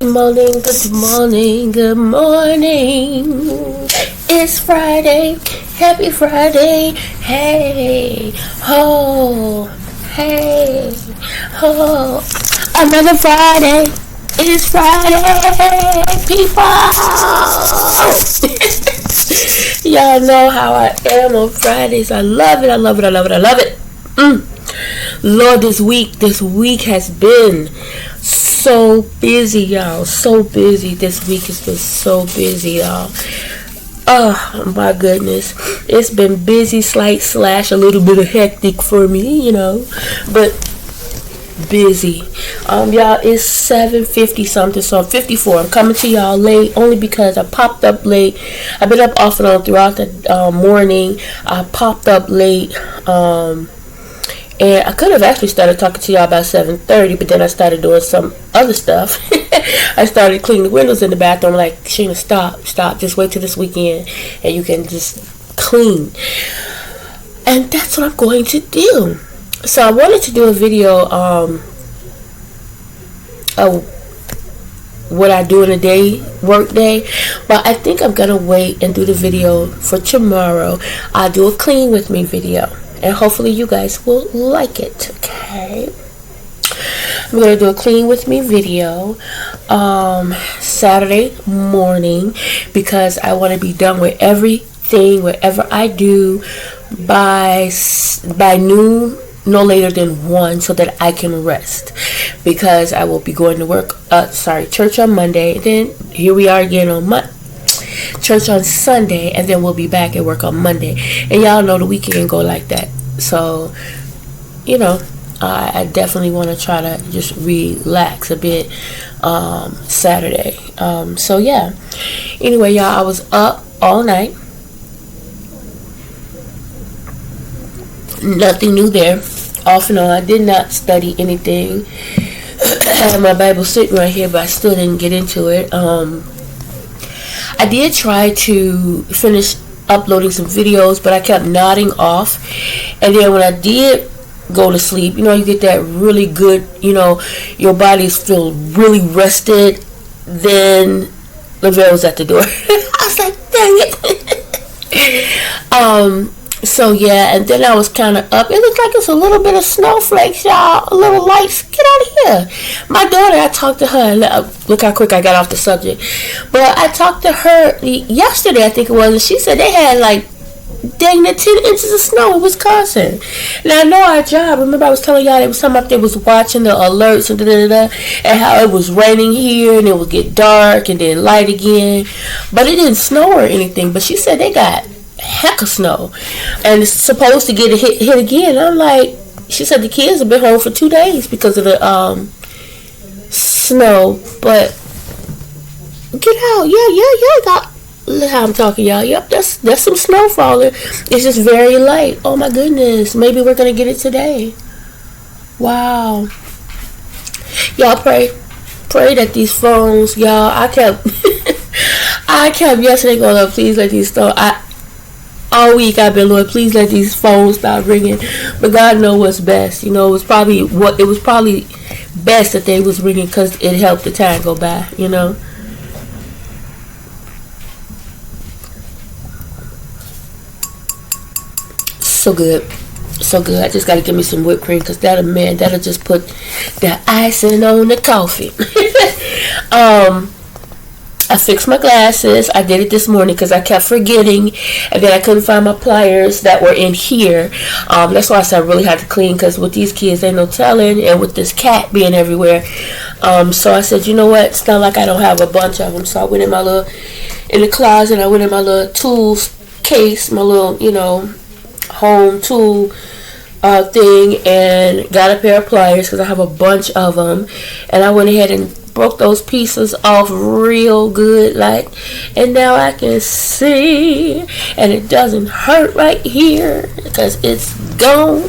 Good morning, good morning, good morning. It's Friday. Happy Friday. Hey, ho, hey, ho. Another Friday. It's Friday, people. Y'all know how I am on Fridays. I love it. I love it. I love it. I love it. Lord, this week has been so busy, y'all. So busy. This week has been so busy, y'all. Oh my goodness. It's been busy, slash a little bit of hectic for me, but busy. Y'all, it's 7:50 something, so I'm 54. I'm coming to y'all late only because I popped up late. I've been up off and on throughout the morning. I popped up late. And I could have actually started talking to y'all about 7:30, but then I started doing some other stuff. I started cleaning the windows in the bathroom. I'm like, Sheena, stop. Just wait till this weekend and you can just clean. And that's what I'm going to do. So I wanted to do a video of what I do in a day, work day, but I think I'm going to wait and do the video for tomorrow. I'll do a clean with me video. And hopefully you guys will like it, okay? I'm going to do a clean with me video Saturday morning because I want to be done with everything, whatever I do by noon, no later than 1, so that I can rest. Because I will be going to church on Monday. Then here we are again on church on Sunday, and then we'll be back at work on Monday. And y'all know the weekend go like that. So, I definitely want to try to just relax a bit Saturday. So yeah. Anyway, y'all, I was up all night. Nothing new there. Off and on. I did not study anything. I have my Bible sitting right here, but I still didn't get into it. I did try to finish uploading some videos, but I kept nodding off. And then when I did go to sleep, you get that really good, your body's feel really rested. Then Lavelle was at the door. I was like, dang it. So yeah, and then I was kind of up. It looked like it's a little bit of snowflakes, y'all. A little lights. Get out of here. My daughter, I talked to her. Look how quick I got off the subject. But I talked to her yesterday, I think it was, and she said they had like dang near 10 inches of snow in Wisconsin. And I know our job. Remember I was telling y'all there was something up there was watching the alerts and and how it was raining here and it would get dark and then light again. But it didn't snow or anything. But she said they got heck of snow and it's supposed to get hit again. I'm like, she said the kids have been home for 2 days because of the snow. But get out. Yeah. Look how I'm talking, y'all. Yep, that's some snow falling. It's just very light. Oh my goodness. Maybe we're gonna get it today. Wow. Y'all pray that these phones, y'all. I kept yesterday going, please let these phones. All week I've been, Lord, please let these phones stop ringing. But God knows what's best. It was probably best that they was ringing because it helped the time go by. So good. I just got to give me some whipped cream because that'll just put the icing on the coffee. I fixed my glasses. I did it this morning because I kept forgetting, and then I couldn't find my pliers that were in here. That's why I said I really had to clean, because with these kids, ain't no telling, and with this cat being everywhere. So I said, you know what? It's not like I don't have a bunch of them. So I went in the closet. I went in my little tools case, my little, home tool thing, and got a pair of pliers because I have a bunch of them. And I went ahead and broke those pieces off real good, and now I can see, and it doesn't hurt right here because it's gone.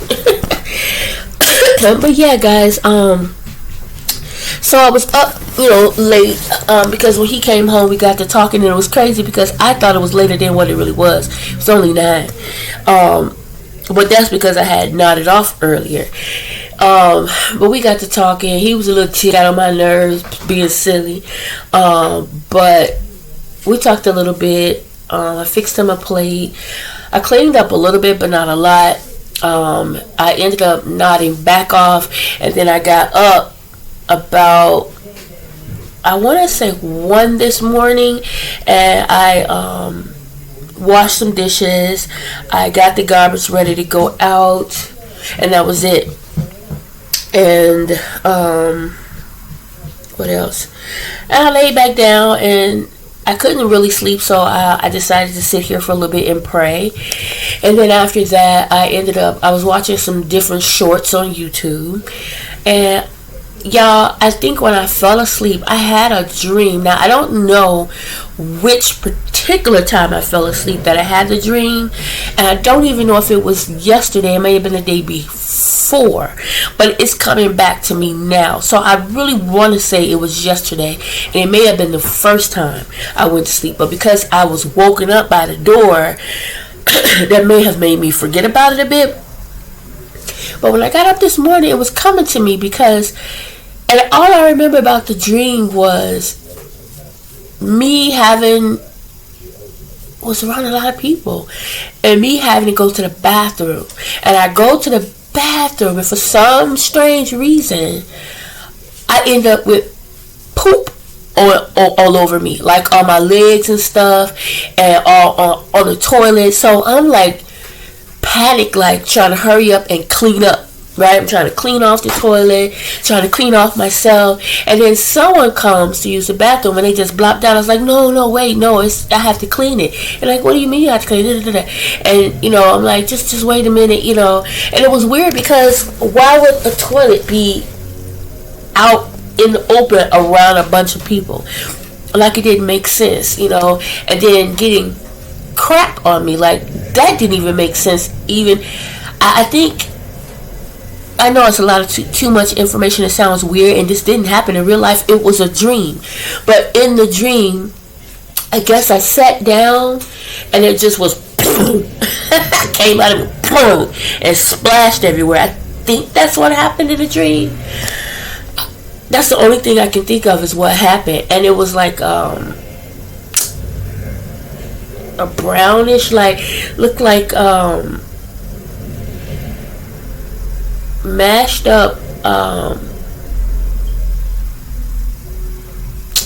But yeah, guys, so I was up, late, because when he came home, we got to talking, and it was crazy because I thought it was later than what it really was. It was only 9. But that's because I had nodded off earlier. But we got to talking. He was a little ticked out on my nerves, being silly. But we talked a little bit. I fixed him a plate. I cleaned up a little bit, but not a lot. I ended up nodding back off, and then I got up about, I want to say 1 this morning, and I washed some dishes. I got the garbage ready to go out, and that was it. And what else? And I laid back down, and I couldn't really sleep, so I decided to sit here for a little bit and pray. And then after that, I was watching some different shorts on YouTube. And y'all, I think when I fell asleep, I had a dream. Now, I don't know which particular time I fell asleep that I had the dream. And I don't even know if it was yesterday. It may have been the day before. But it's coming back to me now. So I really want to say it was yesterday. And it may have been the first time I went to sleep. But because I was woken up by the door, that may have made me forget about it a bit. But when I got up this morning, it was coming to me because, and all I remember about the dream was was around a lot of people, and me having to go to the bathroom. And I go to the bathroom, and for some strange reason, I end up with poop all over me, like on my legs and stuff, and on the toilet. So I'm like panic, like trying to hurry up and clean up. Right, I'm trying to clean off the toilet, trying to clean off myself, and then someone comes to use the bathroom and they just blop down. I was like, no, wait, no, I have to clean it. And like, what do you mean you have to clean it? And I'm like, just wait a minute, And it was weird because why would a toilet be out in the open around a bunch of people? Like, it didn't make sense, And then getting crap on me, like that didn't even make sense. Even I think. I know it's a lot of too much information. It sounds weird, and this didn't happen in real life. It was a dream. But in the dream, I guess I sat down, and it just was boom. Came out of it, boom, and splashed everywhere. I think that's what happened in the dream. That's the only thing I can think of is what happened. And it was like a brownish, looked like mashed up, I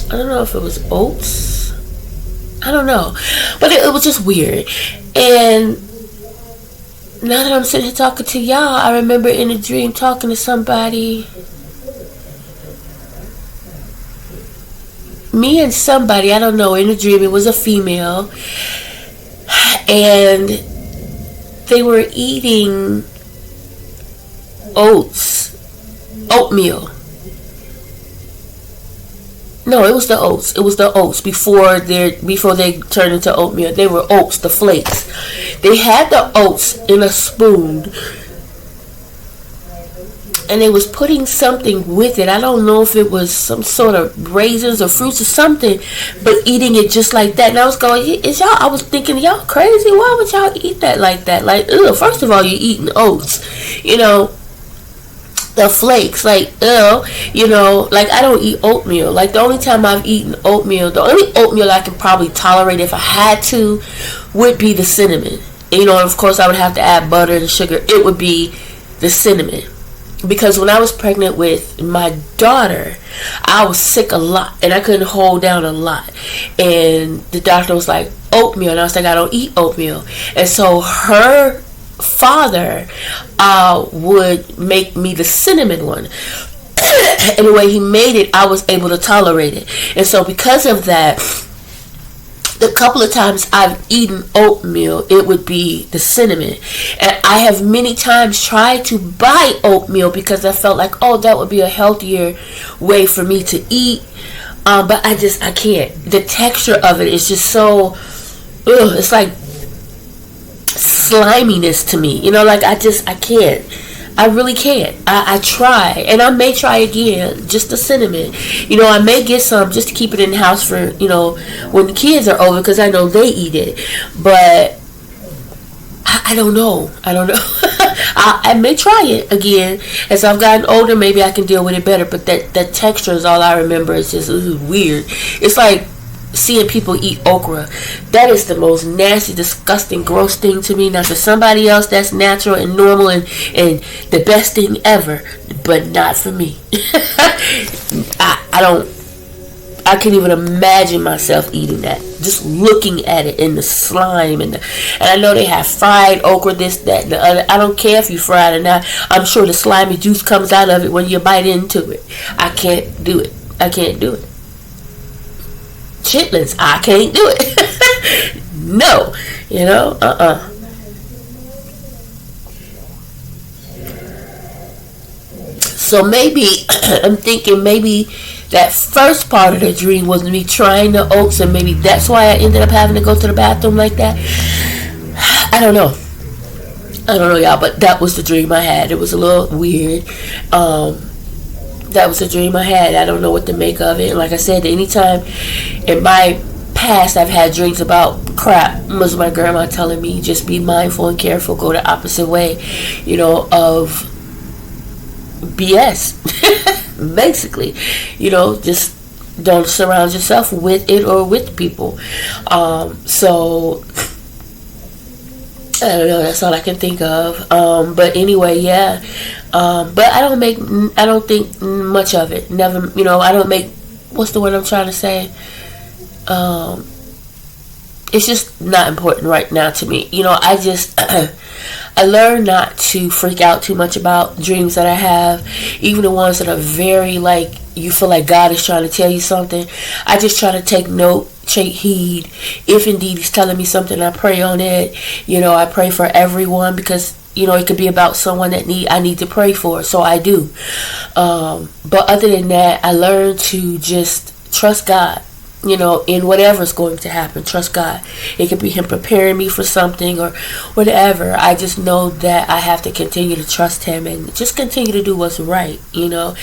don't know if it was oats, I don't know, but it was just weird. And now that I'm sitting here talking to y'all, I remember in a dream talking to somebody, me and somebody, I don't know, in a dream. It was a female, and they were eating oatmeal. No, it was the oats. It was the oats before they turned into oatmeal. They were oats, the flakes. They had the oats in a spoon, and they was putting something with it. I don't know if it was some sort of raisins or fruits or something, but eating it just like that. And I was going, I was thinking, y'all crazy? Why would y'all eat that like that? Like, first of all, you're eating oats, the flakes, like I don't eat oatmeal. Like, the only time I've eaten oatmeal, the only oatmeal I could probably tolerate if I had to would be the cinnamon. Of course I would have to add butter and sugar. It would be the cinnamon, because when I was pregnant with my daughter, I was sick a lot and I couldn't hold down a lot, and the doctor was like, oatmeal, and I was like, I don't eat oatmeal. And so her father would make me the cinnamon one, and the way he made it, I was able to tolerate it. And so because of that, the couple of times I've eaten oatmeal, it would be the cinnamon. And I have many times tried to buy oatmeal because I felt like, that would be a healthier way for me to eat, but I can't. The texture of it is just so it's like sliminess to me, I can't. I really can't. I try, and I may try again, just the cinnamon. I may get some just to keep it in the house for, when the kids are over, because I know they eat it. But I don't know. I don't know. I may try it again as I've gotten older. Maybe I can deal with it better. But that texture is all I remember. It's just weird. It's like seeing people eat okra. That is the most nasty, disgusting, gross thing to me. Now to somebody else, that's natural and normal and the best thing ever, but not for me. I don't. I can't even imagine myself eating that. Just looking at it in the slime and I know they have fried okra, this, that, and the other. I don't care if you fry it or not. I'm sure the slimy juice comes out of it when you bite into it. I can't do it. I can't do it. Chitlins, I can't do it. No, So maybe I'm thinking maybe that first part of the dream was me trying the oats, and maybe that's why I ended up having to go to the bathroom like that. I don't know, y'all, but that was the dream I had. It was a little weird. That was a dream I had. I don't know what to make of it. And like I said, anytime in my past I've had dreams about crap, was my grandma telling me just be mindful and careful, go the opposite way, of BS. Basically, just don't surround yourself with it or with people. So I don't know, that's all I can think of. But anyway, yeah. But I don't think much of it. Never, I don't make, what's the word I'm trying to say? It's just not important right now to me. I learned not to freak out too much about dreams that I have, even the ones that are very you feel like God is trying to tell you something. I just try to take note, take heed. If indeed He's telling me something, I pray on it. I pray for everyone because it could be about someone that I need to pray for, so I do. But other than that, I learned to just trust God. In whatever's going to happen, trust God. It could be Him preparing me for something or whatever. I just know that I have to continue to trust Him and just continue to do what's right, and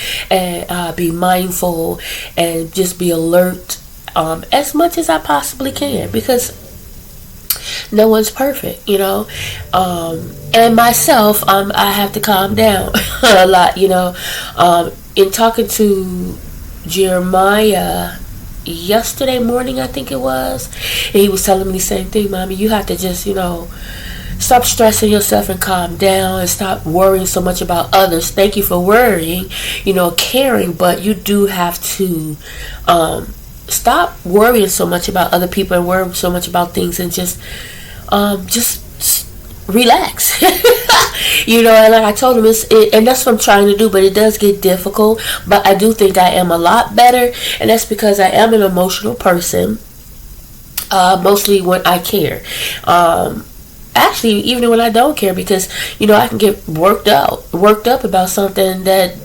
be mindful and just be alert as much as I possibly can, because no one's perfect, and myself, I have to calm down a lot, in talking to Jeremiah yesterday morning, I think it was, and he was telling me the same thing. Mommy, you have to just stop stressing yourself and calm down and stop worrying so much about others. Thank you for worrying, caring, but you do have to stop worrying so much about other people and worrying so much about things, and just relax. And like I told him, and that's what I'm trying to do, but it does get difficult. But I do think I am a lot better, and that's because I am an emotional person, mostly when I care. Actually, even when I don't care, because I can get worked up about something that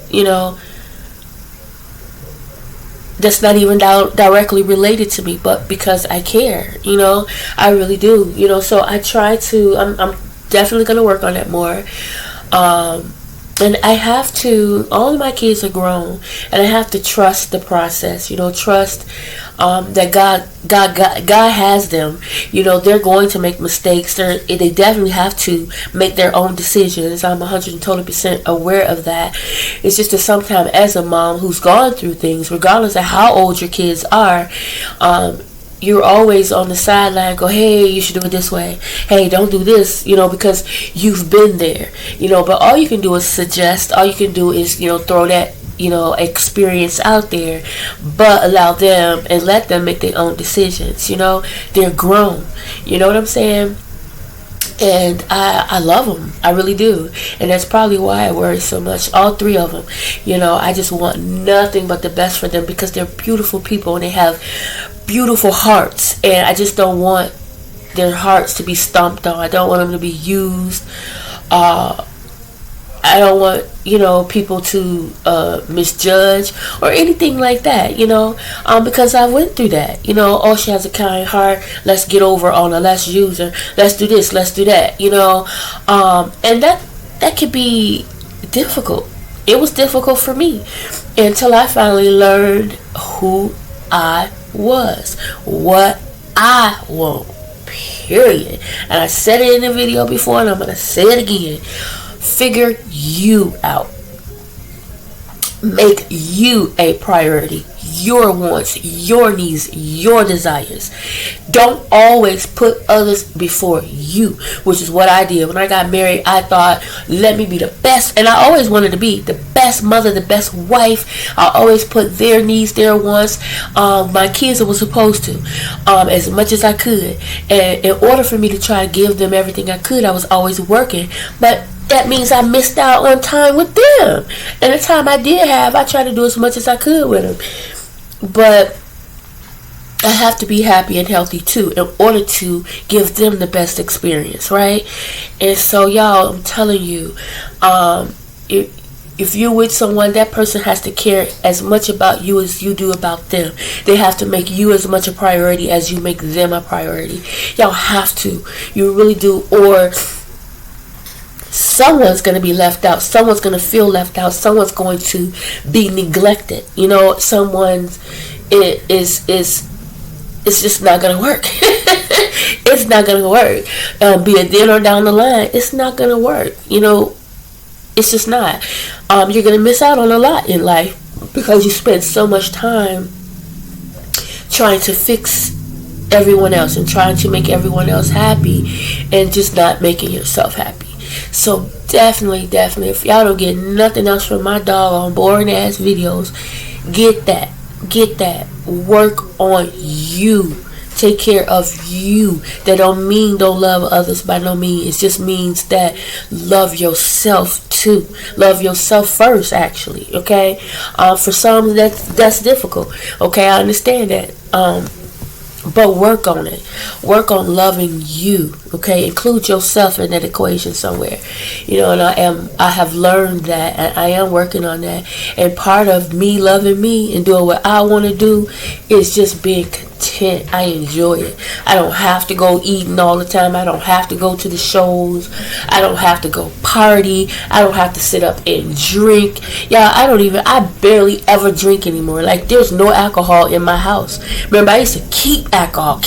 that's not even directly related to me, but because I care, I really do, so I try to, I'm definitely going to work on that more. And I have to, all of my kids are grown, and I have to trust the process, trust that God has them. They're going to make mistakes. They definitely have to make their own decisions. I'm 120% aware of that. It's just that sometimes as a mom who's gone through things, regardless of how old your kids are, you're always on the sideline, go, hey, you should do it this way. Hey, don't do this, because you've been there, but all you can do is suggest. All you can do is, throw that, experience out there, but allow them and let them make their own decisions. They're grown. You know what I'm saying? And I love them. I really do. And that's probably why I worry so much. All three of them. I just want nothing but the best for them, because they're beautiful people and they have beautiful hearts. And I just don't want their hearts to be stomped on. I don't want them to be used. I don't want, people to misjudge or anything like that, because I went through that. Oh, she has a kind heart. Let's get over on her. Let's use her. Let's do this. Let's do that, and that could be difficult. It was difficult for me until I finally learned who I was, what I want, period. And I said it in the video before, and I'm going to say it again. Figure you out. Make you a priority. Your wants, your needs, your desires. Don't always put others before you, which is what I did. When I got married, I thought, let me be the best. And I always wanted to be the best mother, the best wife. I always put their needs, their wants, my kids, I was supposed to, as much as I could. And in order for me to try to give them everything I could, I was always working. But that means I missed out on time with them. And the time I did have, I tried to do as much as I could with them. But I have to be happy and healthy too in order to give them the best experience, right? And so, y'all, I'm telling you, if you're with someone, that person has to care as much about you as you do about them. They have to make you as much a priority as you make them a priority. Y'all have to. You really do. Or someone's going to be left out. Someone's going to feel left out. Someone's going to be neglected. You know, it's just not going to work. It's not going to work. Be it then or down the line, it's not going to work. You know, it's just not. You're going to miss out on a lot in life because you spend so much time trying to fix everyone else and trying to make everyone else happy and just not making yourself happy. So definitely, if y'all don't get nothing else from my doggone boring ass videos, get that. Work on you. Take care of you. That don't mean don't love others by no means. It just means that love yourself too. Love yourself first, actually. Okay. For some that's difficult. Okay, I understand that. But work on it. Work on loving you. Okay, include yourself in that equation somewhere. You know, and I have learned that, and I am working on that. And part of me loving me and doing what I want to do is just being content. I enjoy it. I don't have to go eating all the time. I don't have to go to the shows. I don't have to go party. I don't have to sit up and drink. Yeah, I barely ever drink anymore. Like, there's no alcohol in my house. Remember, I used to keep alcohol.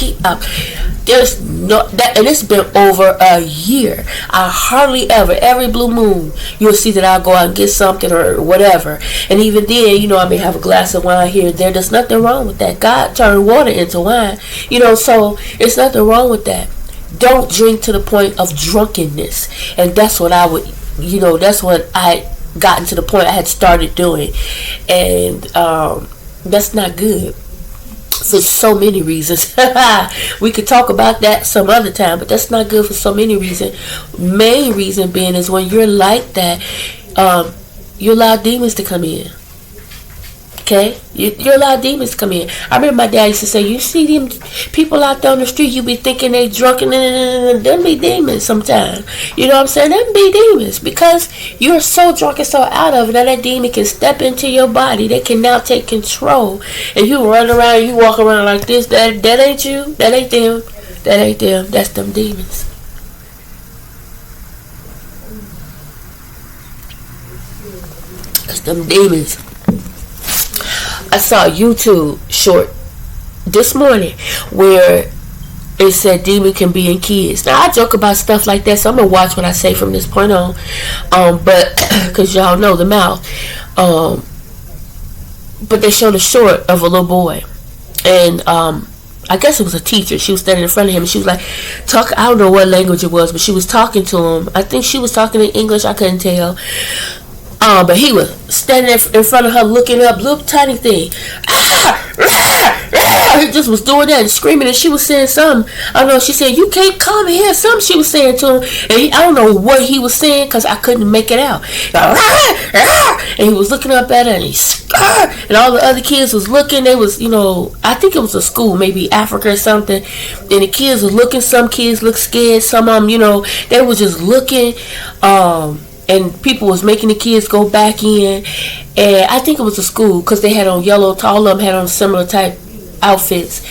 There's no that, and it's been over a year. I hardly ever, every blue moon, you'll see that I'll go out and get something or whatever. And even then, you know, I may have a glass of wine here and there. There's nothing wrong with that. God turned water into wine, you know, so it's nothing wrong with that. Don't drink to the point of drunkenness. And that's what that's what I gotten to the point I had started doing. And that's not good. For so many reasons. We could talk about that some other time, but that's not good for so many reasons. Main reason being is when you're like that, you allow demons to come in. Okay? You allow demons to come in. I remember my dad used to say, you see them people out there on the street, you be thinking they drunk, and them be demons sometimes. You know what I'm saying? Them be demons because you're so drunk and so out of it that demon can step into your body. They can now take control. And you run around, you walk around like this. That ain't you. That ain't them. That ain't them. That's them demons. That's them demons. I saw a YouTube short this morning where it said demon can be in kids. Now I joke about stuff like that, so I'm gonna watch what I say from this point on. But because y'all know the mouth. But they showed a short of a little boy, and I guess it was a teacher. She was standing in front of him, and she was like, I don't know what language it was, but she was talking to him. I think she was talking in English. I couldn't tell. But he was standing in front of her looking up, little tiny thing. He just was doing that and screaming, and she was saying something. I don't know, she said, you can't come here. Something she was saying to him. And I don't know what he was saying because I couldn't make it out. And he was looking up at her, and all the other kids was looking. They was, I think it was a school, maybe Africa or something. And the kids was looking. Some kids looked scared. Some of them, they was just looking. And people was making the kids go back in. And I think it was a school because they had on yellow. All of them had on similar type outfits.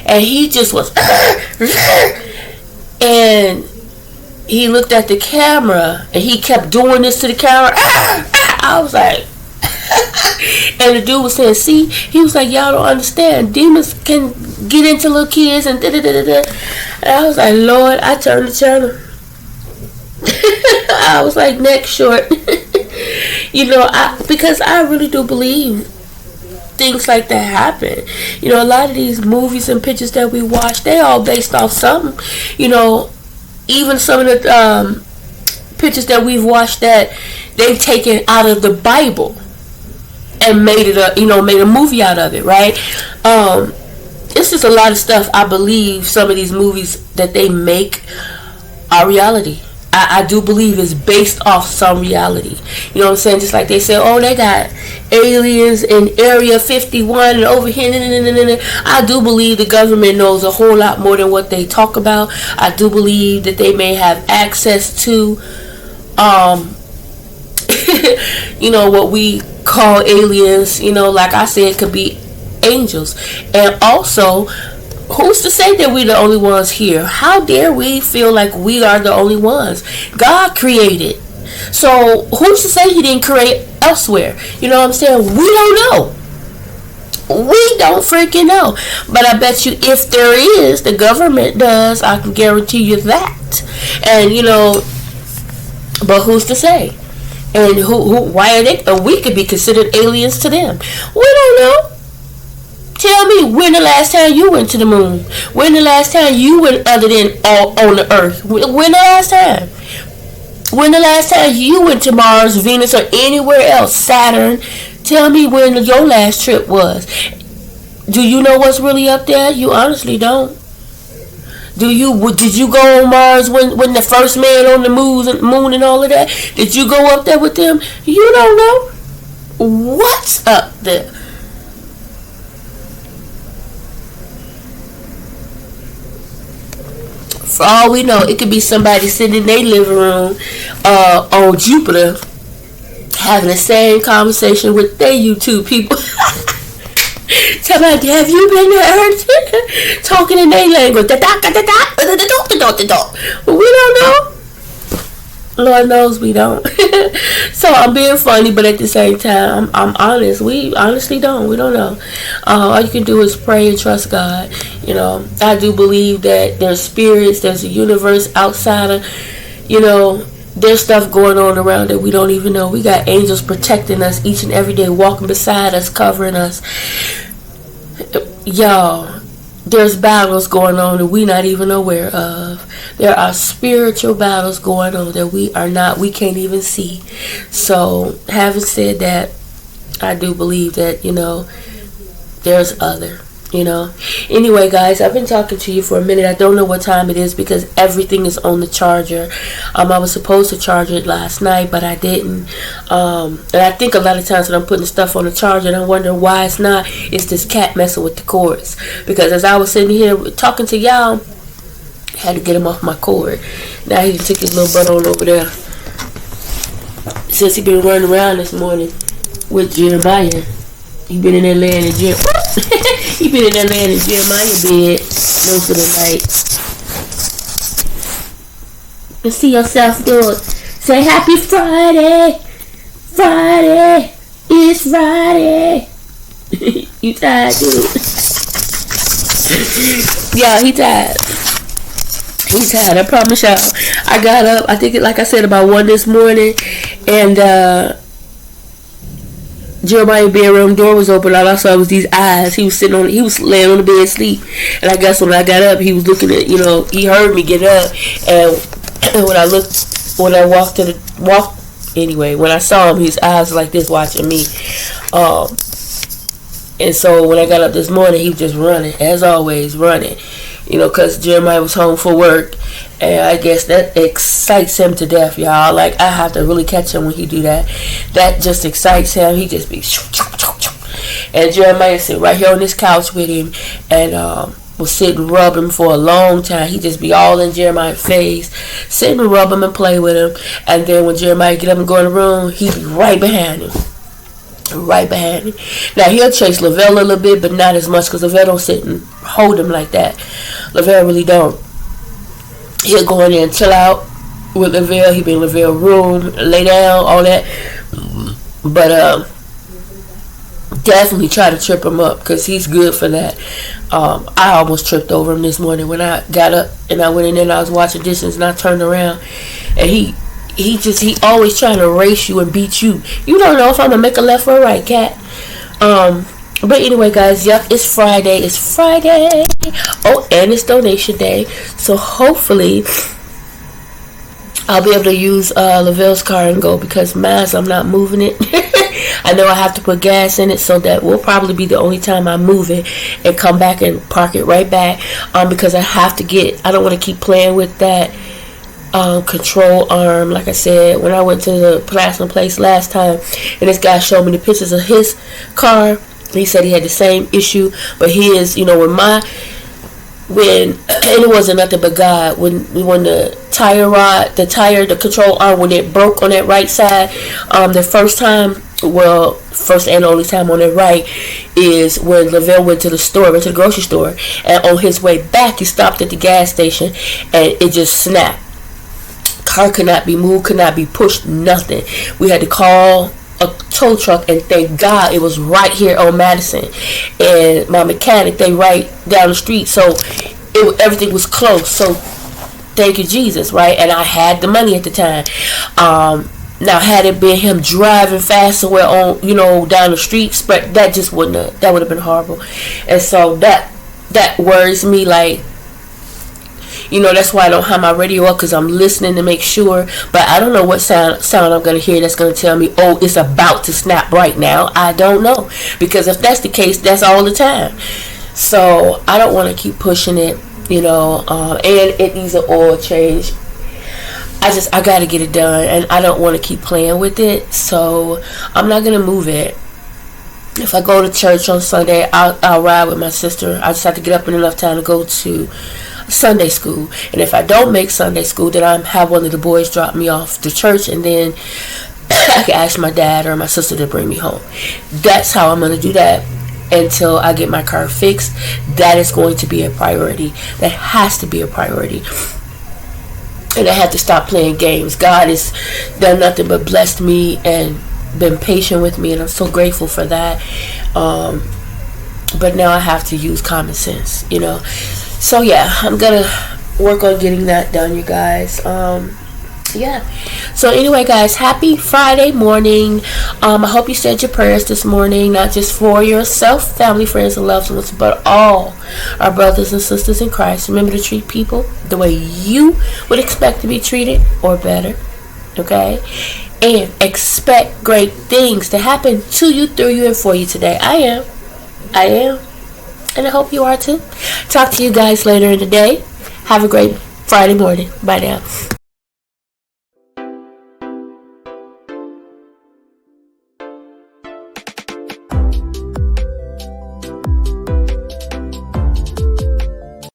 And he just was. And he looked at the camera. And he kept doing this to the camera. I was like. And the dude was saying, see, he was like, y'all don't understand. Demons can get into little kids and da-da-da-da-da. And I was like, Lord, I turned the channel. I was like, neck short. Because I really do believe things like that happen. A lot of these movies and pictures that we watch, they all based off something. Even some of the pictures that we've watched that they've taken out of the Bible and made a movie out of it, right? It's just a lot of stuff. I believe some of these movies that they make are reality. I do believe it's based off some reality. You know what I'm saying? Just like they say, oh, they got aliens in Area 51 and over here. I do believe the government knows a whole lot more than what they talk about. I do believe that they may have access to, what we call aliens. Like I said, it could be angels. And also, who's to say that we're the only ones here? How dare we feel like we are the only ones? God created. So who's to say he didn't create elsewhere? You know what I'm saying? We don't know. We don't freaking know. But I bet you if there is, the government does. I can guarantee you that. And but who's to say? And why are they? We could be considered aliens to them. We don't know. Tell me, when the last time you went to the moon? When the last time you went other than on the earth? When the last time? When the last time you went to Mars, Venus, or anywhere else? Saturn? Tell me when your last trip was. Do you know what's really up there? You honestly don't. Did you go on Mars when the first man on the moon and all of that? Did you go up there with them? You don't know. What's up there? For all we know, it could be somebody sitting in their living room on Jupiter having the same conversation with their YouTube people. Tell me, have you been to Earth? Talking in their language. We don't know. Lord knows we don't. So I'm being funny, but at the same time, I'm honest. We honestly don't. We don't know. All you can do is pray and trust God. I do believe that there's spirits, there's a universe outside of, there's stuff going on around that we don't even know. We got angels protecting us each and every day, walking beside us, covering us. Y'all, there's battles going on that we're not even aware of. There are spiritual battles going on that we can't even see. So, having said that, I do believe that, there's other. Anyway, guys, I've been talking to you for a minute. I don't know what time it is because everything is on the charger. I was supposed to charge it last night, but I didn't. And I think a lot of times when I'm putting stuff on the charger and I'm wondering why it's not, it's this cat messing with the cords. Because as I was sitting here talking to y'all, I had to get him off my cord. Now he took his little butt on over there. Since he been running around this morning with Jeremiah. He been in there laying in Jeremiah. He been in there laying in Jeremiah bed most of the night. You see yourself do it. Say happy Friday. Friday. It's Friday. You tired, dude? Yeah, he tired. He tired. I promise y'all. I got up, I think, like I said, about 1 this morning. And, Jeremiah's bedroom door was open. All I saw was these eyes. He was laying on the bed asleep. And I guess when I got up, he was looking at, he heard me get up. And when I when I saw him, his eyes were like this watching me. And so when I got up this morning, he was just running, as always, running. Because Jeremiah was home for work. And I guess that excites him to death, y'all. Like, I have to really catch him when he do that. That just excites him. He just be... And Jeremiah sit right here on this couch with him. And will sit and rub him for a long time. He just be all in Jeremiah's face. Sit and rub him and play with him. And then when Jeremiah get up and go in the room, he be right behind him. Right behind him. Now, he'll chase Lavelle a little bit, but not as much. Because Lavelle don't sit and hold him like that. Lavelle really don't. He'll go in there and chill out with Lavelle. He'll be in Lavelle's room, lay down, all that. But definitely try to trip him up because he's good for that. I almost tripped over him this morning when I got up and I went in there and I was washing dishes and I turned around and he always trying to race you and beat you. You don't know if I'm gonna make a left or a right, cat. But anyway, guys, yep, it's Friday. It's Friday. Oh, and it's donation day. So hopefully I'll be able to use Lavelle's car and go because mine's I'm not moving it. I know I have to put gas in it, so that will probably be the only time I move it and come back and park it right back. Because I don't want to keep playing with that control arm. Like I said, when I went to the plasma place last time and this guy showed me the pictures of his car, he said he had the same issue, but his, and it wasn't nothing but God, when the tire rod, the control arm, when it broke on that right side, the first and only time on the right is when Lavelle went to the grocery store, and on his way back he stopped at the gas station and it just snapped. Car could not be moved, could not be pushed, nothing. We had to call a tow truck, and thank God it was right here on Madison, and my mechanic, they right down the street, so everything was close. So thank you, Jesus, right? And I had the money at the time. Now had it been him driving fast somewhere on down the streets, but that would have been horrible. And so that worries me, like, that's why I don't have my radio up, because I'm listening to make sure. But I don't know what sound I'm going to hear that's going to tell me, oh, it's about to snap right now. I don't know. Because if that's the case, that's all the time. So I don't want to keep pushing it, and it needs an oil change. I got to get it done, and I don't want to keep playing with it. So I'm not going to move it. If I go to church on Sunday, I'll ride with my sister. I just have to get up in enough time to go to Sunday school, and if I don't make Sunday school, then I have one of the boys drop me off to church, and then I can ask my dad or my sister to bring me home. That's how I'm going to do that until I get my car fixed. That is going to be a priority. That has to be a priority. And I have to stop playing games. God has done nothing but blessed me and been patient with me, and I'm so grateful for that. But now I have to use common sense, So yeah, I'm gonna work on getting that done, you guys. Yeah. So anyway, guys, happy Friday morning. I hope you said your prayers this morning, not just for yourself, family, friends, and loved ones, but all our brothers and sisters in Christ. Remember to treat people the way you would expect to be treated, or better. Okay? And expect great things to happen to you, through you, and for you today. I am. And I hope you are too. Talk to you guys later in the day. Have a great Friday morning. Bye now.